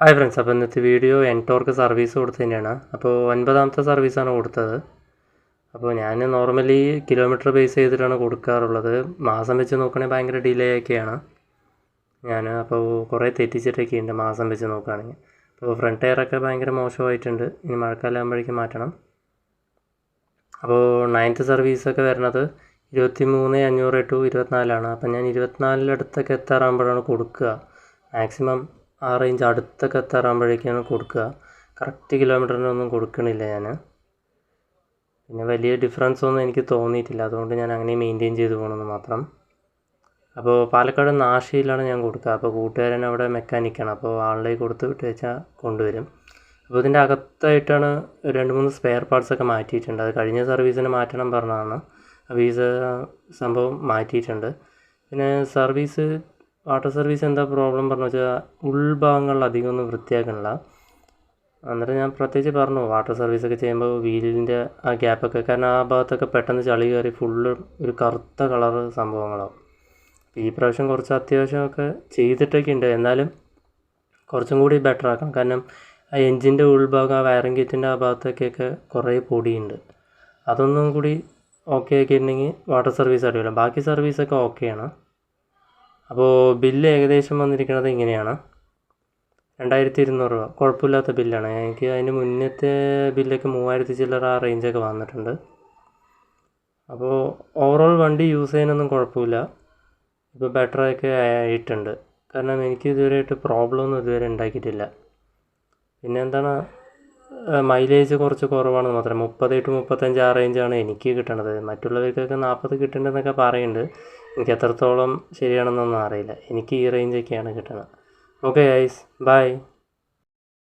Hi friends, അപ്പോൾ ഇന്നത്തെ video NTorq service കൊടുത്തതിൻ്റെയാണ്. അപ്പോൾ 9ാമത്തെ സർവീസാണ് കൊടുത്തത്. അപ്പോൾ ഞാൻ നോർമലി കിലോമീറ്റർ ബേസ് ചെയ്തിട്ടാണ് കൊടുക്കാറുള്ളത്. മാസം വെച്ച് നോക്കുകയാണെങ്കിൽ ഭയങ്കര ഡിലേ ഒക്കെയാണ് ഞാൻ. അപ്പോൾ കുറേ തെറ്റിച്ചിട്ടൊക്കെ ഉണ്ട് മാസം വെച്ച് നോക്കുകയാണെങ്കിൽ. അപ്പോൾ ഫ്രണ്ട് ടയറൊക്കെ ഭയങ്കര മോശമായിട്ടുണ്ട്. ഇനി മഴക്കാലം ആകുമ്പോഴേക്കും മാറ്റണം. അപ്പോൾ 9th സർവീസൊക്കെ വരുന്നത് 23,500 ടു 24 അപ്പോൾ ഞാൻ 24 എത്താറാകുമ്പോഴാണ് കൊടുക്കുക. മാക്സിമം ആ റേഞ്ച് അടുത്തൊക്കെ എത്താറാകുമ്പോഴേക്കാണ് കൊടുക്കുക. കറക്റ്റ് കിലോമീറ്ററിനൊന്നും കൊടുക്കണില്ല ഞാൻ. പിന്നെ വലിയ ഡിഫറൻസ് ഒന്നും എനിക്ക് തോന്നിയിട്ടില്ല, അതുകൊണ്ട് ഞാൻ അങ്ങനെ മെയിൻറ്റെയിൻ ചെയ്ത് പോകണമെന്ന് മാത്രം. അപ്പോൾ പാലക്കാട് നാശിയിലാണ് ഞാൻ കൊടുക്കുക. അപ്പോൾ കൂട്ടുകാരൻ അവിടെ മെക്കാനിക്കാണ്, അപ്പോൾ ആളിലേക്ക് കൊടുത്ത് വിട്ട് വെച്ചാൽ കൊണ്ടുവരും. അപ്പോൾ ഇതിൻ്റെ അകത്തായിട്ടാണ് 2-3 സ്പെയർ പാർട്സൊക്കെ മാറ്റിയിട്ടുണ്ട്. അത് കഴിഞ്ഞ സർവീസിന് മാറ്റണം പറഞ്ഞതാണ്. അപ്പോൾ ഈ സംഭവം മാറ്റിയിട്ടുണ്ട്. പിന്നെ വാട്ടർ സർവീസ് എന്താ പ്രോബ്ലം പറഞ്ഞു വെച്ചാൽ ഉൾഭാഗങ്ങളിൽ അധികം ഒന്നും വൃത്തിയാക്കണില്ല. എന്നിട്ട് ഞാൻ പ്രത്യേകിച്ച് പറഞ്ഞു വാട്ടർ സർവീസൊക്കെ ചെയ്യുമ്പോൾ വീലിൻ്റെ ആ ഗ്യാപ്പൊക്കെ, കാരണം ആ ഭാഗത്തൊക്കെ പെട്ടെന്ന് ചളി കയറി ഫുള്ള് ഒരു കറുത്ത കളറ് സംഭവങ്ങളാവും. ഈ പ്രാവശ്യം കുറച്ച് അത്യാവശ്യമൊക്കെ ചെയ്തിട്ടൊക്കെ ഉണ്ട്, എന്നാലും കുറച്ചും കൂടി ബെറ്റർ ആക്കണം. കാരണം ആ എൻജിൻ്റെ ഉൾഭാഗം, ആ വയറിംഗ് കിറ്റിൻ്റെ ആ ഭാഗത്തൊക്കെയൊക്കെ കുറേ പൊടിയുണ്ട്. അതൊന്നും കൂടി ഓക്കെ ആക്കിയിട്ടുണ്ടെങ്കിൽ വാട്ടർ സർവീസ് അടിപൊളി. ബാക്കി സർവീസൊക്കെ ഓക്കെയാണ്. അപ്പോൾ ബില്ല് ഏകദേശം വന്നിരിക്കുന്നത് ഇങ്ങനെയാണ്: 2,200 രൂപ. കുഴപ്പമില്ലാത്ത ബില്ലാണ്. എനിക്ക് അതിന് മുന്നത്തെ ബില്ലൊക്കെ 3,000 ചില്ലറ ആ റേഞ്ചൊക്കെ വന്നിട്ടുണ്ട്. അപ്പോൾ ഓവറോൾ വണ്ടി യൂസ് ചെയ്യാനൊന്നും കുഴപ്പമില്ല, ഇപ്പോൾ ബെറ്ററൊക്കെ ആയിട്ടുണ്ട്. കാരണം എനിക്ക് ഇതുവരെയായിട്ട് പ്രോബ്ലമൊന്നും ഇതുവരെ ഉണ്ടാക്കിയിട്ടില്ല. പിന്നെ എന്താണ്, മൈലേജ് കുറച്ച് കുറവാണെന്ന് മാത്രം. 30 to 35 ആ റേഞ്ചാണ് എനിക്ക് കിട്ടണത്. മറ്റുള്ളവർക്കൊക്കെ 40 കിട്ടുന്നുണ്ടെന്നൊക്കെ പറയുന്നുണ്ട്. എനിക്ക് എത്രത്തോളം ശരിയാണെന്നൊന്നും അറിയില്ല. എനിക്ക് ഈ റേഞ്ചൊക്കെയാണ് കിട്ടുന്നത്. Okay guys, by.